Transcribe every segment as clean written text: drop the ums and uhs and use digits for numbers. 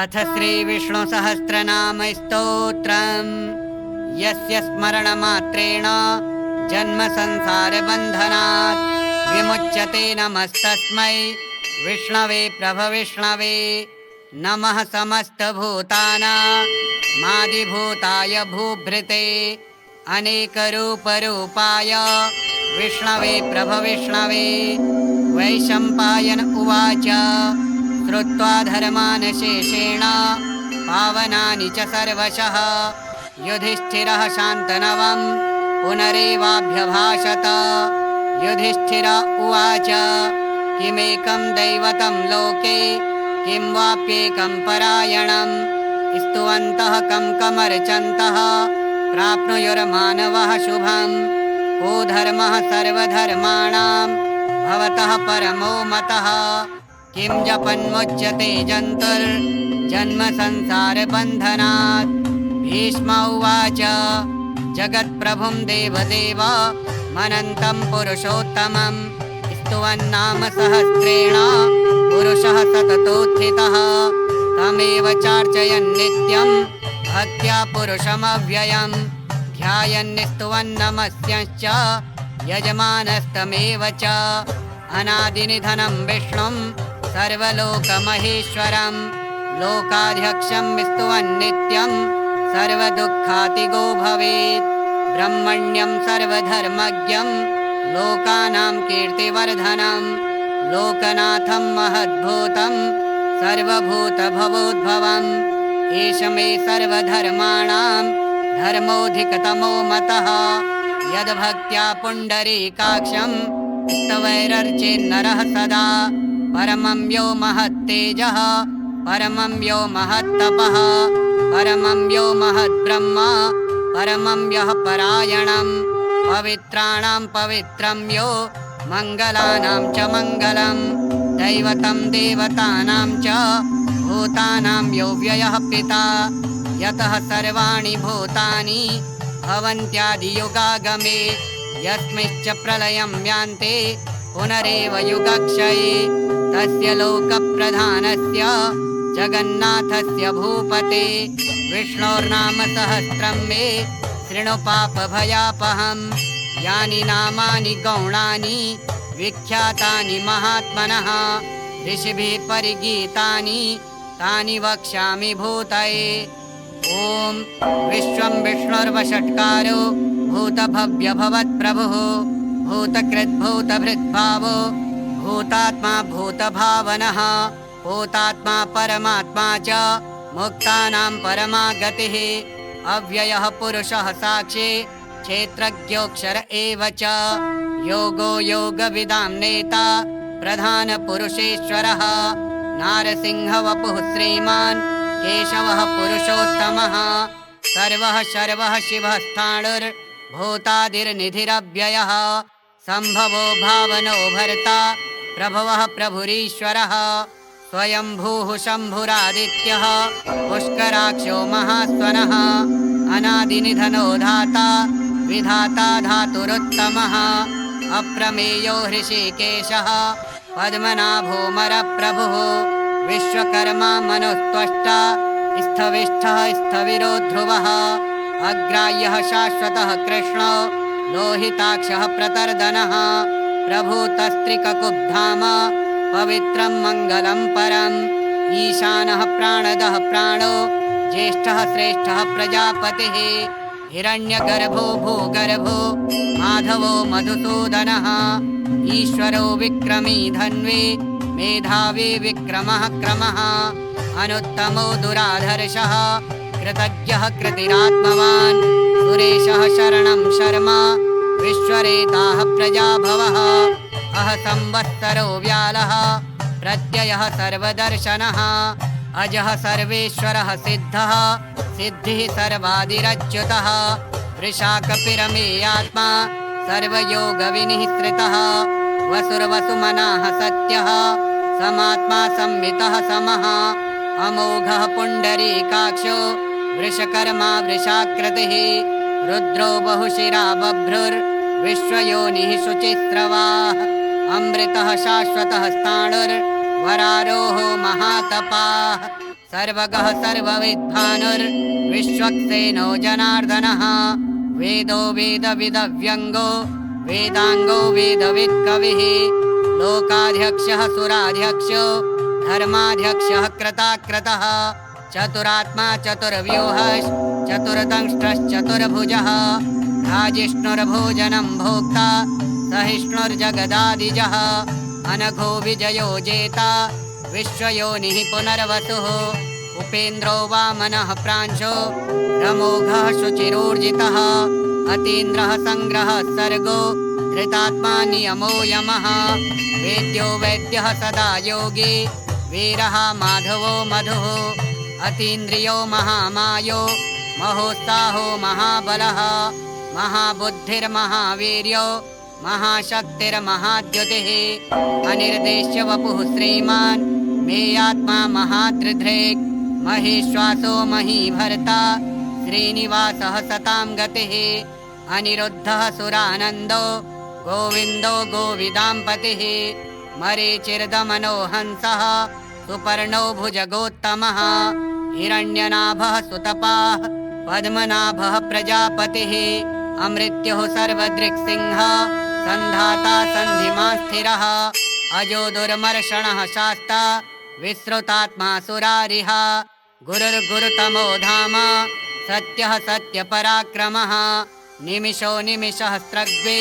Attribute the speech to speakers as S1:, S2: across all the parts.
S1: अथ श्रीविष्णुसहस्रनामस्तोत्रम् यस्य स्मरणमात्रेण जन्मसंसारबन्धनात् विमुच्यते। नमस्तस्मै विष्णवे प्रभविष्णवे। नमः समस्तभूतानामादिभूताय भूभृते अनेकरूपरूपाय विष्णवे प्रभविष्णवे। वैशम्पायन उवाच श्रुत्वा धर्मान् शेषेण पावनानि च सर्वशः युधिष्ठिरः शान्तनवं पुनरेवाभ्यभाषत। युधिष्ठिर उवाच किमेकं दैवतं लोके किं वाप्येकं परायणं स्तुवन्तः कं कमर्चन्तः प्राप्नुयुर्मानवः शुभं। को धर्मः सर्वधर्माणां भवतः परमो मतः किं जपन्मुच्यते जन्तुर्जन्म संसारबन्धनात्। भीष्म उवाच जगत्प्रभुं देवदेव मनन्तं पुरुषोत्तमं स्तुवन्नाम सहस्रेण पुरुषः सततोत्थितः तमेव चार्चयन् नित्यं भक्त्या पुरुषमव्ययं ध्यायन्निस्तुवन्नमस्यश्च यजमानस्तमेव च। अनादिनिधनं विष्णुं सर्वलोकमहेश्वरं लोकाध्यक्षं स्तुवन्नित्यं सर्वदुःखातिगो भवेत्। ब्रह्मण्यं सर्वधर्मज्ञं लोकानां कीर्तिवर्धनं लोकनाथं महद्भूतं सर्वभूतभवोद्भवम्। एष मे सर्वधर्माणां धर्मोऽधिकतमो मतः यद्भक्त्या पुण्डरीकाक्षं स्तवैरर्चेन्नरः सदा। परमं यो महत्तेजः परमं यो महत्तपः परमं यो महद्ब्रह्म परमं यः परायणं पवित्राणां पवित्रं यो मङ्गलानां च मङ्गलं दैवतं देवतानां च भूतानां यो व्ययः पिता यतः सर्वाणि भूतानि भवन्त्यादियुगागमे यस्मिश्च प्रलयं यान्ते पुनरेव युगक्षये तस्य लोकप्रधानस्य जगन्नाथस्य भूपते विष्णोर्नाम सहस्रं मे शृणु पापभयापहं। यानि नामानि गौणानि विख्यातानि महात्मनः ऋषिभिः परिगीतानि तानि वक्ष्यामि भूतये। ॐ विश्वं विष्णुर्वषट्कारो भूतभव्यभवत्प्रभुः भूतकृद्भूतभृद्भावो भूतात्मा भूतभावनः भूतात्मा परमात्मा च मुक्तानां परमा गतिः अव्ययः पुरुषः साक्षी क्षेत्रज्ञोऽक्षर एव च योगो योगविदां नेता प्रधानपुरुषेश्वरः नारसिंहवपुः श्रीमान् केशवः पुरुषोत्तमः सर्वः शर्वः शिवः स्थाणुर्भूतादिर्निधिरव्ययः सम्भवो भावनो भर्ता प्रभवः प्रभुरीश्वरः स्वयंभूः शम्भुरादित्यः पुष्कराक्षो महास्वनः अनादिनिधनो धाता विधाता धातुरुत्तमः अप्रमेयो हृषीकेशः पद्मनाभोमरप्रभुः विश्वकर्मा मनुस्त्वष्टा स्थविष्ठः स्थविरो ध्रुवः अग्राह्यः शाश्वतः कृष्णो लोहिताक्षः प्रतर्दनः प्रभूतस्त्रिककुब्धाम पवित्रं मङ्गलं परम् ईशानः प्राणदः प्राणो ज्येष्ठः श्रेष्ठः प्रजापतिः हिरण्यगर्भो भूगर्भो माधवो मधुसूदनः ईश्वरो विक्रमी धन्वी मेधावी विक्रमः क्रमः अनुत्तमो दुराधर्षः कृतज्ञः कृतिरात्मवान् सुरेशः शरणं शर्मा विश्वरेताः प्रजाभवः अह संवत्सरो व्यालः प्रत्ययः सर्वदर्शनः अजः सर्वेश्वरः सिद्धः सिद्धिः सर्वादिरच्युतः वृषाकपिरमेयात्मा सर्वयोगविनिःसृतः वसुर्वसुमनाः सत्यः समात्मा संवितः समः अमोघः पुण्डरीकाक्षो वृषकर्मा वृषाकृतिः रुद्रो बहुशिरा बभ्रुर्विश्वयोनिः शुचिस्रवाः अमृतः शाश्वतः स्थाणुर्वरारोहो महातपाः सर्वगः सर्वविद्भानुर्विश्वक्सेनो जनार्दनः वेदो वेदविदव्यङ्गो वेदाङ्गो वेदवित्कविः लोकाध्यक्षः सुराध्यक्षो धर्माध्यक्षः कृताकृतः चतुरात्मा चतुर्व्यूहश्चतुर्दंष्ट्रश्चतुर्भुजः राजिष्णुर्भोजनं भोक्ता सहिष्णुर्जगदादिजः अनघो विजयो जेता विश्वयोनिः पुनर्वसुः उपेन्द्रो वामनः प्रांशो रमोघः शुचिरोर्जितः अतीन्द्रः संग्रहः सर्गो धृतात्मा नियमो यमः वेद्यो वैद्यः सदा योगी वीरः माधवो मधुः अतीन्द्रियो महामायो महोत्साहो महाबलः महाबुद्धिर्महावीर्यो महाशक्तिर्महाद्युतिः अनिर्देश्य वपुः श्रीमान् मेयात्मा महादृधृक् महेश्वासो महीभर्ता श्रीनिवासः सतां गतिः अनिरुद्धः सुरानन्दो गोविन्दो गोविदाम्पतिः मरीचिर्दमनो हंसः सुपर्णो भुजगोत्तमः हिरण्यनाभः सुतपाः पद्मनाभः प्रजापतिः अमृत्युः सर्वदृक्सिंहः सन्धाता सन्धिमा स्थिरः अजो दुर्मर्षणः शास्ता विश्रुतात्मा सुरारिः गुरुर्गुरुतमो धाम सत्यः सत्यपराक्रमः निमिषो निमिषः स्रग्वे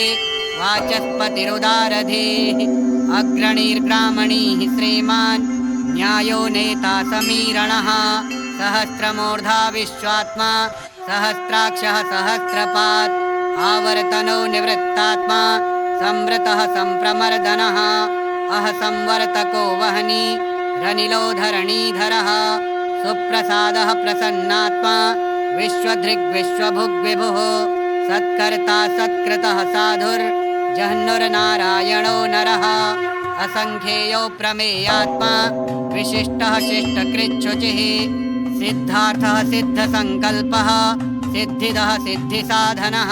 S1: वाचस्पतिरुदारधीः अग्रणीर्ग्रामणीः श्रीमान् न्यायो नेता समीरणः सहस्रमूर्धा विश्वात्मा सहस्राक्षः सहस्रपात् आवर्तनो निवृत्तात्मा संवृतः संप्रमर्दनः अह संवर्तको वह्नि रनिलो धरणीधरः सुप्रसादः प्रसन्नात्मा विश्वधृग्विश्वभुग्विभुः सत्कर्ता सत्कृतः साधुर्जह्नुर्नारायणो नरः असंख्येयो प्रमेयात्मा विशिष्टः शिष्टकृच्छुचिः सिद्धार्थः सिद्धसङ्कल्पः सिद्धिदः सिद्धिसाधनः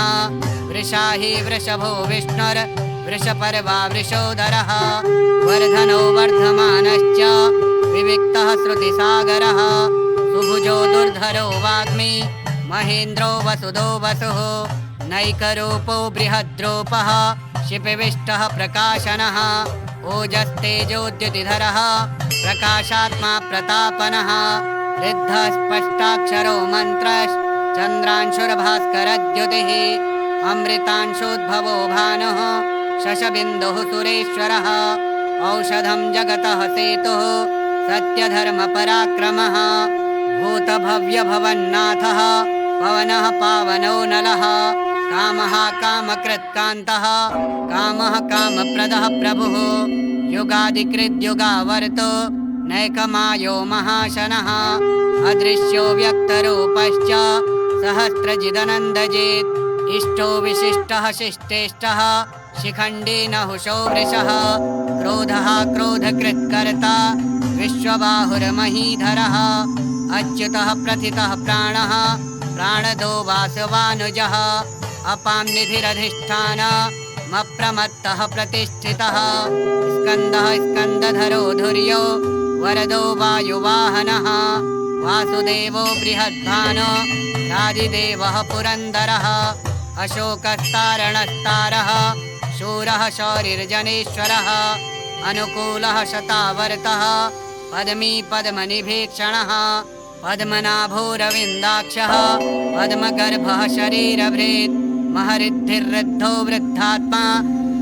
S1: वृषाही वृषभो विष्णुर्वृषपर्वा वृषोदरः वर्धनो वर्धमानश्च विविक्तः श्रुतिसागरः सुभुजो दुर्धरो वाग्मी महेन्द्रो वसुदो वसुः नैकरूपो बृहद्रूपः शिपिविष्टः प्रकाशनः ओजस्तेजोद्युतिधरः प्रकाशात्मा प्रतापनः ऋद्धः स्पष्टाक्षरो मन्त्रश्चन्द्रांशुर्भास्करद्युतिः अमृतांशोद्भवो भानुः शशबिन्दुः सुरेश्वरः औषधं जगतः सेतुः सत्यधर्मपराक्रमः भूतभव्यभवन्नाथः पवनः पावनो नलः कामः कामकृत्कान्तः कामः कामप्रदः प्रभुः युगादिकृद्युगावर्तो नैकमायो महाशनः अदृश्यो व्यक्तरूपश्च सहस्रजिदनन्दजेत् इष्टो विशिष्टः शिष्टेष्टः शिखण्डी नहुषो वृषः क्रोधः क्रोधकृत्कर्ता विश्वबाहुर्महीधरः अच्युतः प्रथितः प्राणः प्राणदो वासवानुजः अपां निधिरधिष्ठानमप्रमत्तः प्रतिष्ठितः स्कन्दः स्कन्दधरो धुर्यो वरदो वायुवाहनः वासुदेवो बृहद्भानो रादिदेवः पुरन्दरः अशोकस्तारणस्तारः शूरः शौरिर्जनेश्वरः अनुकूलः शतावर्तः पद्मी पद्मनिभीक्षणः पद्मनाभो रविन्दाक्षः पद्मगर्भः शरीरभृत् महरिद्धिर्वृद्धो वृद्धात्मा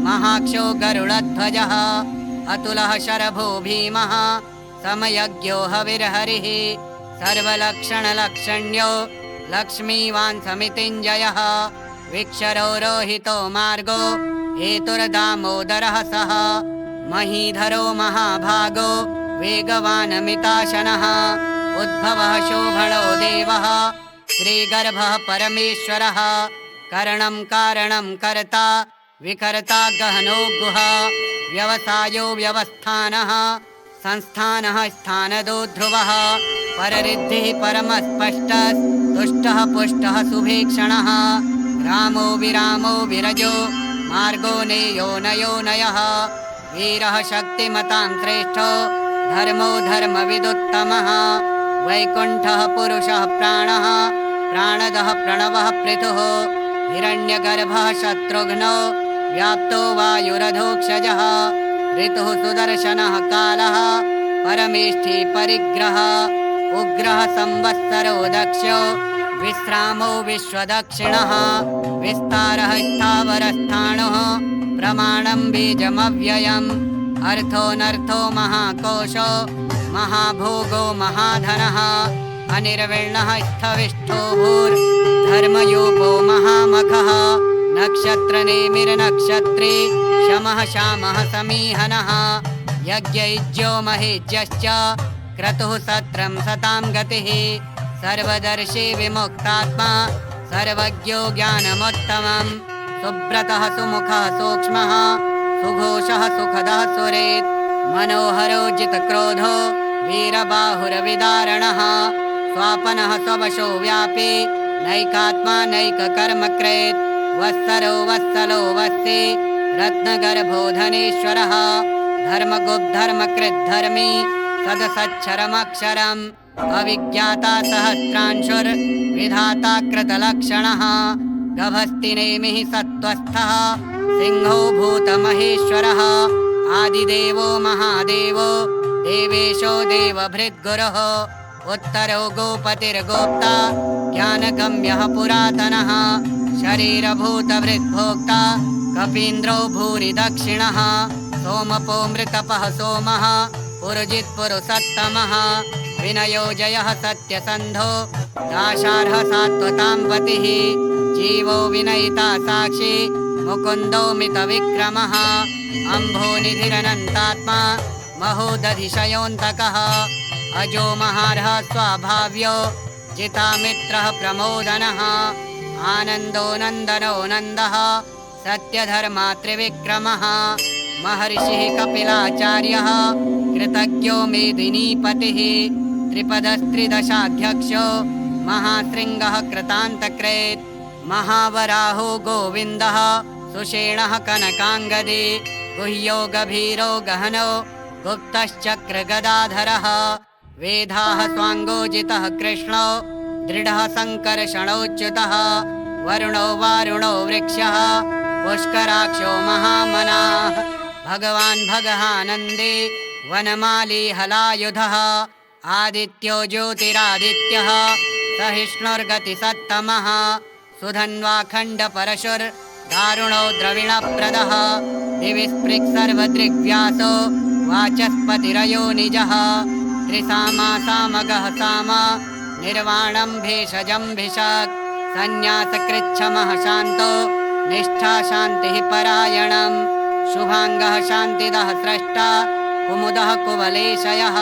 S1: महाक्षो गरुडध्वजः अतुलः शरभो भीमः समयज्ञो हविर्हरिः सर्वलक्षणलक्षण्यो लक्ष्मीवान् समितिञ्जयः विक्षरो रोहितो मार्गो हेतुर्दामोदरः सः महीधरो महाभागो वेगवानमिताशनः उद्भवः शोभणो देवः श्रीगर्भः परमेश्वरः करणं कारणं कर्ता विकर्ता गहनो गुहा व्यवसायो व्यवस्थानः संस्थानः स्थानदो ध्रुवः पररिद्धिः परमस्पष्टस्तुष्टः पुष्टः सुभीक्षणः रामो विरामो विरजो मार्गो नेयो नयो नयः वीरः शक्तिमतां श्रेष्ठो धर्मो धर्मविदुत्तमः वैकुण्ठः पुरुषः प्राणः प्राणदः प्रणवः पृथुः हिरण्यगर्भः शत्रुघ्नो व्याप्तो वायुरधोक्षजः ऋतुः सुदर्शनः कालः परमेष्ठी परिग्रह उग्रः संवत्सरो दक्षो विश्रामो विश्वदक्षिणः विस्तारः स्थावरस्थाणुः प्रमाणं बीजमव्ययम् अर्थोऽनर्थो महाकोशो महाभोगो महाधनः अनिर्विण्णः स्थविष्ठो भूर्धर्मयूपो महामखः नक्षत्रनेमिर्नक्षत्री शमः श्यामः समीहनः यज्ञयुज्यो महीज्यश्च क्रतुः सत्रं सतां गतिः सर्वदर्शी विमुक्तात्मा सर्वज्ञो ज्ञानमुत्तमम् सुब्रतः सुमुखः सूक्ष्मः सुघोषः सुखदः सुरेत् मनोहरो जितक्रोधो वीरबाहुरविदारणः स्वापनः स्ववशो व्यापी नैकात्मा नैककर्मकृत् वत्सरो वत्सलो वत्सी रत्नगर्भो धनेश्वरः धर्मगुप्धर्मकृद्धर्मी सदसच्छरमक्षरम् अविज्ञाता सहस्रांशुर्विधाता कृतलक्षणः गभस्तिनेमिः सत्त्वस्थः सिंहो भूतमहेश्वरः आदिदेवो महादेवो देवेशो देवभृद्गुरुः उत्तरो गोपतिर्गोप्ता ज्ञानगम्यः पुरातनः शरीरभूतभृद्भोक्ता कपीन्द्रो भूरि दक्षिणः सोमपो मृतपः सोमः पुरुजित्पुरुषोत्तमः विनयो जयः सत्यसन्धो दाशार्हः सात्वतां पतिः जीवो विनयिता साक्षी मुकुन्दो मितविक्रमः अम्भोनिधिरनन्तात्मा महोदधिशयोऽन्तकः अजो महार्हः स्वाभाव्यो जितामित्रः प्रमोदनः आनन्दो नन्दनो नन्दः सत्यधर्मा त्रिविक्रमः महर्षिः कपिलाचार्यः कृतज्ञो मेदिनीपतिः त्रिपदस्त्रिदशाध्यक्षो महाशृङ्गः कृतान्तकृत् महावराहो गोविन्दः सुषेणः कनकाङ्गदी गुह्यो गभीरो गहनो गुप्तश्चक्रगदाधरः वेदाः स्वाङ्गोजितः कृष्णो दृढः सङ्कर्षणोच्युतः वरुणो वारुणो वृक्षः पुष्कराक्षो महामनाः भगवान् भगहानन्दे वनमाली हलायुधः आदित्यो ज्योतिरादित्यः सहिष्णुर्गतिसत्तमः सुधन्वाखण्डपरशुर्दारुणो द्रविणप्रदः दिवि स्पृक्सर्वदृग्व्यासो वाचस्पतिरयो निजः त्रिसामा सामगः साम निर्वाणं भेषजं भिषक् सन्न्यासकृच्छमः शान्तो निष्ठा शान्तिः परायणम् शुभाङ्गः शान्तिदः स्रष्टा कुमुदः कुवलेशयः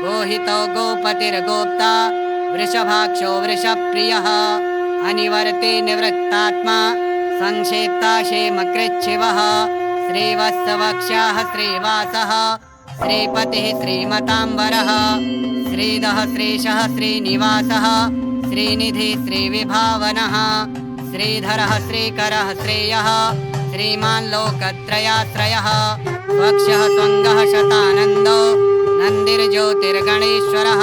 S1: गोहितो गोपतिर्गोप्ता वृषभाक्षो वृषप्रियः अनिवर्ते निवृत्तात्मा संक्षेप्ता क्षेमकृच्छिवः श्रीवत्सवक्ष्याः श्रीवासः श्रीपतिः श्रीमताम्बरः श्रीदः श्रीशः श्रीनिवासः श्रीनिधि श्रीविभावनः श्रीधरः श्रीकरः श्रेयः श्रीमान् लोकत्रयाश्रयः वक्षः स्वङ्गः शतानन्दो नन्दिर्ज्योतिर्गणेश्वरः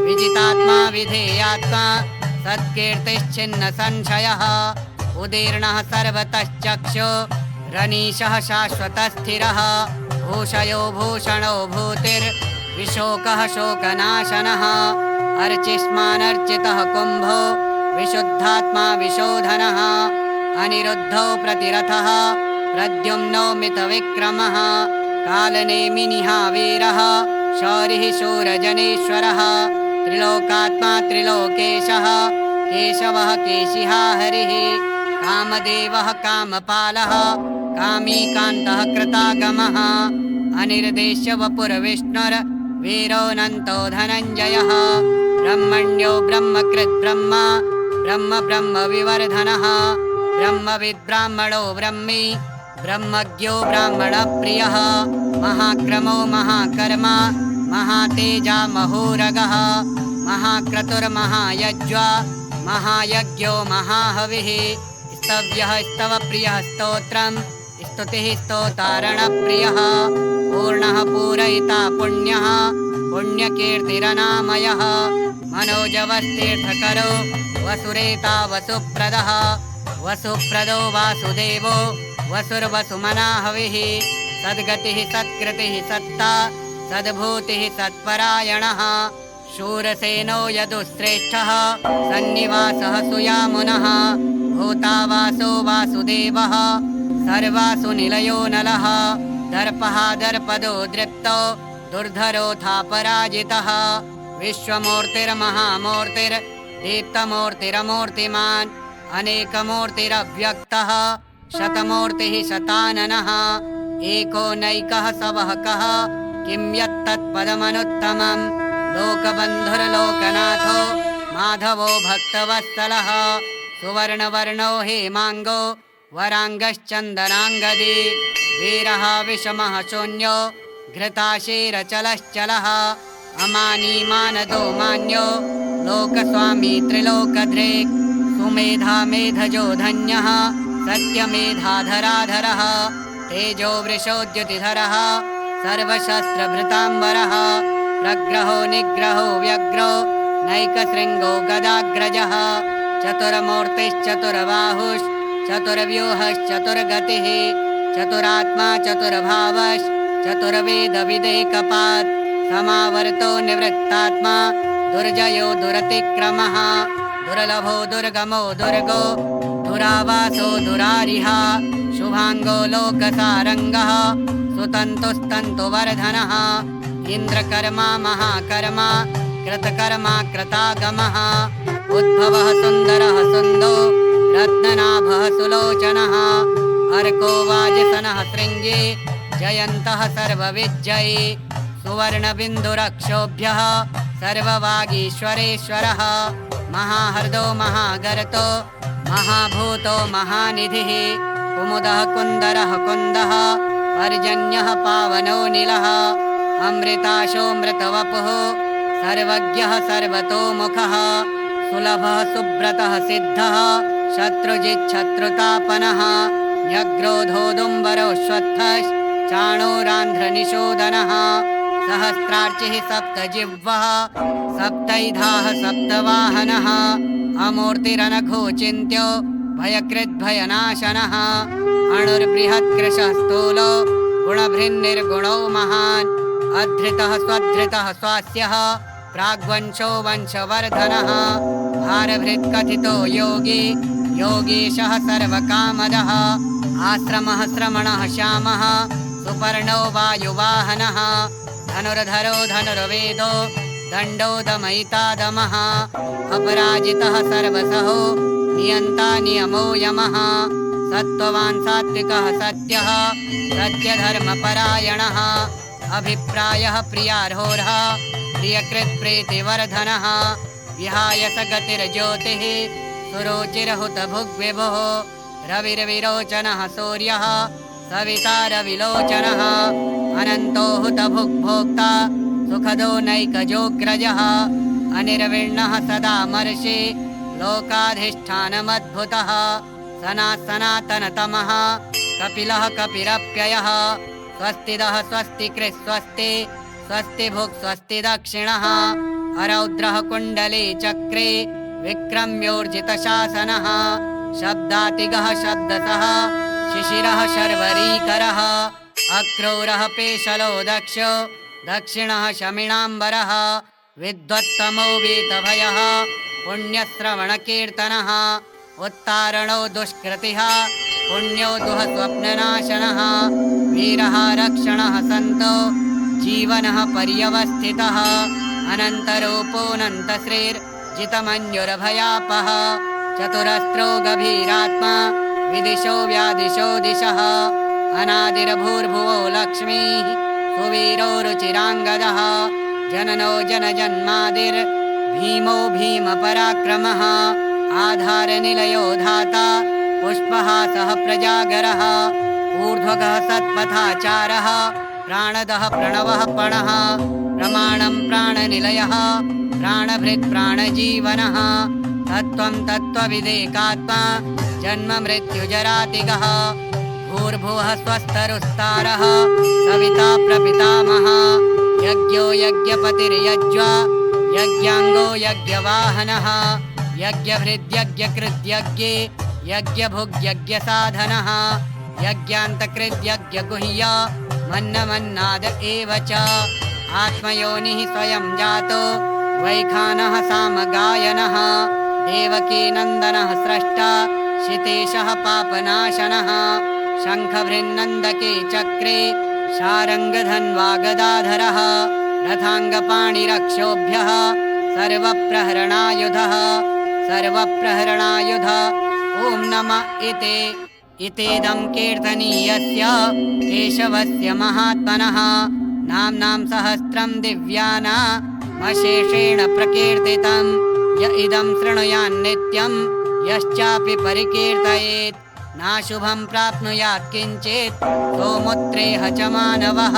S1: विजितात्मा विधेयात्मा सत्कीर्तिश्चिन्न संशयः उदीर्णः सर्वतश्चक्षो रनीशः शाश्वतस्थिरः भूषयो भूषणो भूतिर्विशोकः शोकनाशनः अर्चिष्मानर्चितः कुम्भो विशुद्धात्मा विशोधनः अनिरुद्धो प्रतिरथः प्रद्युम्नो मितविक्रमः कालनेमिनिः वीरः शौरिः शूरजनेश्वरः त्रिलोकात्मा त्रिलोकेशः केशवः केशिहा हरिः कामदेवः कामपालः कामीकान्तः कृतागमः अनिर्देश्य वपुर्विष्णुर्वीरोऽनन्तो धनञ्जयः ब्रह्मण्यो ब्रह्मकृद्ब्रह्म ब्रह्म ब्रह्म विवर्धनः ब्रह्मविद्ब्राह्मणो ब्रह्मी ब्रह्मज्ञो ब्राह्मणप्रियः महाक्रमो महाकर्मा महातेजा महोरगः महाक्रतुर्महायज्वा महायज्ञो महाहविः स्तव्यः स्तवप्रियः स्तोत्रं स्तुतिः स्तोतारणप्रियः पूर्णः पूरयिता पुण्यः पुण्यकीर्तिरनामयः मनोजवस्तीर्थकरो वसुरेता वसुप्रदः वसुप्रदो वासुदेवो वसुर्वसुमना हविः सद्गतिः सत्कृतिः सत्ता सद्भूतिः सत्परायणः शूरसेनो यदुश्रेष्ठः सन्निवासः सुयामुनः भूतावासो वासुदेवः सर्वासु निलयो नलः दर्पः दर्पदो दृप्तो दुर्धरोऽथापराजितः विश्वमूर्तिर्महामूर्तिर्दीप्तमूर्तिरमूर्तिमान् अनेकमूर्तिरव्यक्तः शतमूर्तिः शताननः एको नैकः सवहकः किं यत्तत्पदमनुत्तमम् लोकबन्धुर्लोकनाथो माधवो भक्तवत्सलः सुवर्णवर्णो हेमाङ्गो वराङ्गश्चन्दनाङ्गदी वीरः विषमः शून्यो घृताशीरचलश्चलः अमानीमानदो मान्यो लोकस्वामी त्रिलोकधृक् सुमेधा मेधजो धन्यः सत्यमेधाधराधरः तेजो वृषोद्युतिधरः सर्वशस्त्रभृताम्बरः प्रग्रहो निग्रहो व्यग्रो नैकशृङ्गो गदाग्रजः चतुर्व्यूहश्चतुर्गतिः चतुरात्मा चतुर्वेदविदेकपात् समावर्तो निवृत्तात्मा दुर्जयो दुरतिक्रमः दुर्लभो दुर्गमो दुर्गो दुरावासो दुरारिः शुभाङ्गो लोकसारङ्गः सुतन्तुस्तन्तुवर्धनः इन्द्रकर्मा महाकर्मा कृतकर्मा कृतागमः उद्भवः सुन्दरः सुन्दो रत्ननाभः सुलोचनः अर्को वाजसनः शृङ्गे जयन्तः सर्वविजयी सुवर्णबिन्दुरक्षोभ्यः सर्ववागीश्वरेश्वरः महाहृदो महागर्तो महाभूतो महानिधिः कुमुदः कुन्दरः कुन्दः पर्जन्यः पावनो नीलः अमृताशोऽमृतवपुः सर्वज्ञः सर्वतोमुखः सुलभः सुब्रतः सिद्धः शत्रुजिच्छत्रुतापनः न्यग्रोधोदुम्बरोऽश्वत्थश्चाणूरान्ध्रनिषूदनः सहस्रार्चिः सप्तजिह्वः सप्तैधाः सप्तवाहनः अमूर्तिरनघोचिन्त्यो भयकृद्भयनाशनः अणुर्बृहत्कृशः स्थूलो गुणभृन्निर्गुणो महान् अधृतः स्वधृतः स्वास्यः प्राग्वंशो वंशवर्धनः भारभृत्कथितो योगी योगीशः सर्वकामदः आश्रमः श्रमणः श्यामः सुपर्णो वायुवाहनः धनुर्धरो धनुर्वेदो दण्डो दमयितादमः अपराजितः सर्वसहो नियन्ता नियमो यमः सत्त्ववान् सात्विकः सत्यः सत्यधर्मपरायणः अभिप्रायः प्रियार्होरः प्रियकृत्प्रीतिवर्धनः विहाय सगतिर्ज्योतिः सुरुचिरहुतभुग्विभुः रविर्विरोचनः सूर्यः सवितारविलोचनः अनन्तो हुतभुग्भोक्ता सुखदो नैकजोग्रजः अनिर्विण्णः सदा मर्षि लोकाधिष्ठानमद्भुतः सनातनतमः कपिलः कपिरप्ययः स्वस्तिदः स्वस्तिकृस्वस्ति स्वस्तिभुक् स्वस्ति दक्षिणः अरौद्रः कुण्डली चक्रे विक्रम्योर्जितशासनः शब्दातिगः शब्दसः शिशिरः शर्वरीकरः अक्रूरः पेशलो दक्षो दक्षिणः शमिणाम्बरः विद्वत्तमो वीतभयः पुण्यश्रवणकीर्तनः उत्तारणो दुष्कृतिः पुण्यो दुःस्वप्ननाशनः वीरः रक्षणः सन्तो जीवनः पर्यवस्थितः अनन्तरूपोऽनन्तश्रीर्जितमन्युरभयापः चतुरस्रो गभीरात्मा विदिशो व्यादिशो दिशः अनादिर्भूर्भुवो लक्ष्मीः सुवीरो रुचिराङ्गदः जननो जनजन्मादिर्भीमो भीमपराक्रमः आधारनिलयो धाता पुष्पहासः प्रजागरः ऊर्ध्वगः सत्पथाचारः प्राणदः प्रणवः पणः प्रमाणं प्राणनिलयः प्राणभृत् प्राणजीवनः तत्त्वं तत्त्वविदेकात्मा जन्म मृत्युजरातिगः भूर्भुवः स्वस्तरुस्तारः सविता प्रपितामहः यज्ञो यज्ञपतिर्यज्वा यज्ञाङ्गो यज्ञवाहनः यज्ञभृद्यज्ञकृद्यज्ञे यज्ञभुग्यज्ञसाधनः यज्ञान्तकृद्यज्ञगुह्य मन्नमन्नाद एव च आत्मयोनिः स्वयं जातो वैखानः सामगायनः देवकीनन्दनः स्रष्टा शितेशः पापनाशनः शङ्खभृन्नन्दके चक्रे शारङ्गधन्वा गदाधरः रथाङ्गपाणिरक्षोभ्यः सर्वप्रहरणायुधः सर्वप्रहरणायुध ॐ नमः इतेदं कीर्तनीयस्य केशवस्य महात्मनः नाम्नां सहस्रं दिव्यानामशेषेण प्रकीर्तितं य इदं शृणुयान्नित्यं यश्चापि परिकीर्तयेत् नाशुभं प्राप्नुयात् किञ्चित् सोमुत्रेह च मानवः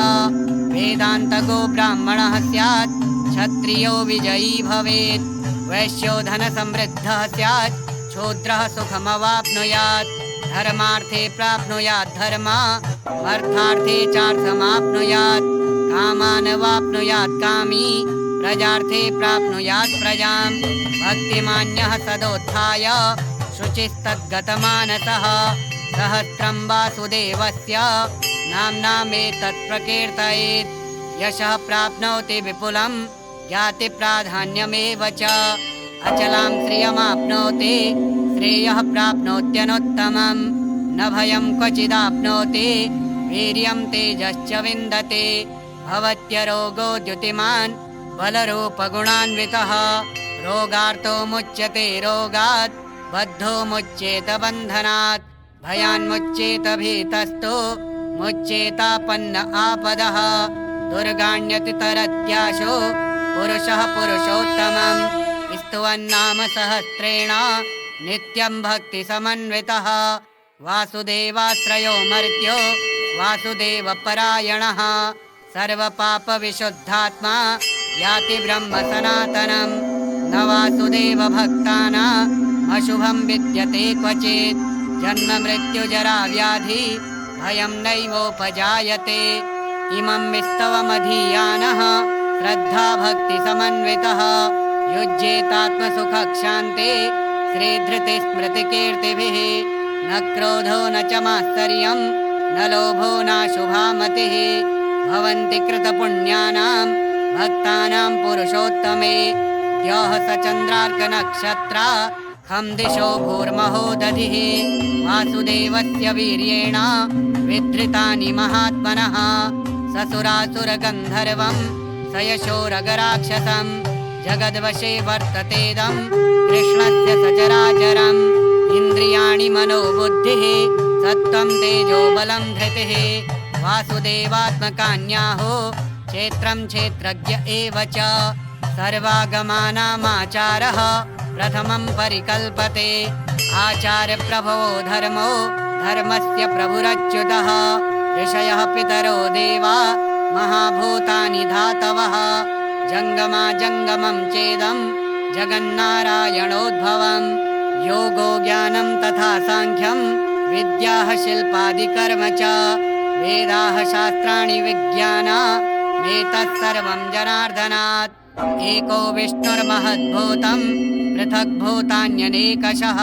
S1: वेदान्तगो ब्राह्मणः स्यात् क्षत्रियो विजयी भवेत् वैश्यो धनसमृद्धः स्यात् शूद्रः सुखमवाप्नुयात् धर्मार्थे प्राप्नुयात् धर्ममर्थार्थे चार्थमाप्नुयात् कामानवाप्नुयात् कामी प्रजार्थे प्राप्नुयात् प्रजां भक्तिमान्यः सदोत्थाय शुचिस्तद्गतमानसः सहस्रं वासुदेवस्य नाम्नामेतत् प्रकीर्तयेत् यशः प्राप्नोति विपुलं याति प्राधान्यमेव च अचलां श्रियमाप्नोति श्रेयः प्राप्नोत्यनुत्तमं न भयं क्वचिदाप्नोति वीर्यं तेजश्च विन्दते भवत्यरोगो द्युतिमान् बलरूपगुणान्वितः रोगार्तो मुच्यते रोगात् बद्धो मुच्येत बन्धनात् भयान्मुच्येत भीतस्तो मुच्येतापन्न आपदः दुर्गाण्यतितरत्याशो पुरुषः पुरुषोत्तमं स्तुवन्नाम सहस्रेण नित्यं भक्तिसमन्वितः वासुदेवाश्रयो मर्त्यो वासुदेवपरायणः सर्वपापविशुद्धात्मा याति ब्रह्म सनातनं न वासुदेवभक्तानाम् अशुभं विद्यते क्वचित् जन्म मृत्युजरा व्याधि भयं नैवोपजायते इमं विस्तवमधीयानः श्रद्धा भक्तिसमन्वितः युज्येतात्मसुखक्षान्ते श्रीधृतिस्मृतिकीर्तिभिः न क्रोधो न च मात्सर्यं न लोभो नाशुभा मतिः भवन्ति कृतपुण्यानां भक्तानां पुरुषोत्तमे द्यौः स चन्द्रार्कनक्षत्रा खं दिशो भूर्महो दधिः वासुदेवस्य वीर्येण विधृतानि महात्मनः ससुरासुरगन्धर्वं स यशोरगराक्षसं जगद्वशे वर्ततेदं कृष्णस्य सचराचरम् इन्द्रियाणि मनोबुद्धिः सत्त्वं तेजो बलं धृतिः वासुदेवात्मकान्याहो क्षेत्रं क्षेत्रज्ञ एव च सर्वागमानामाचारः प्रथमं परिकल्पते आचार्यप्रभवो धर्मो धर्मस्य प्रभुरच्युतः ऋषयः पितरो देवा महाभूतानि धातवः जङ्गमा जङ्गमं चेदं जगन्नारायणोद्भवं योगो ज्ञानं तथा साङ्ख्यं विद्याः शिल्पादिकर्म च वेदाः शास्त्राणि विज्ञानमेतत्सर्वं जनार्दनात् एको विष्णुर्महद्भूतं पृथग्भूतान्यनेकशः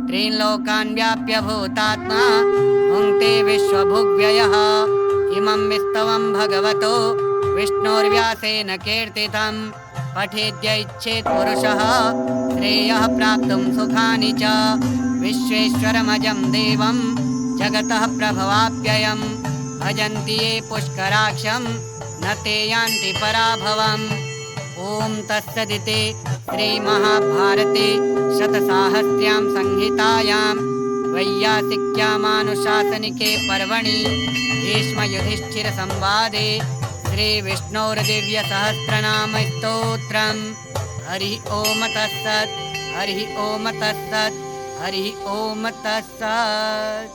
S1: त्रीन् लोकान् व्याप्य भूतात्मा भुङ्क्ते विश्वभुग्व्ययः इमं विस्तवं भगवतो विष्णोर्व्यासेन कीर्तितं पठेद्य इच्छेत् पुरुषः श्रेयः प्राप्तुं सुखानि च विश्वेश्वरमजं देवं जगतः प्रभवाप्ययं भजन्ति ये पुष्कराक्षं न ते यान्ति पराभवम् ॐ तत्सदिति श्रीमहाभारते शतसाहस्र्यां संहितायां वैयासिक्यामानुशासनिके पर्वणि भीष्मयुधिष्ठिरसंवादे श्रीविष्णोर्दिव्यसहस्रनामस्तोत्रं हरिः ॐ तत्सत् हरिः ॐ तत्सत् हरिः ॐ तत्सत्।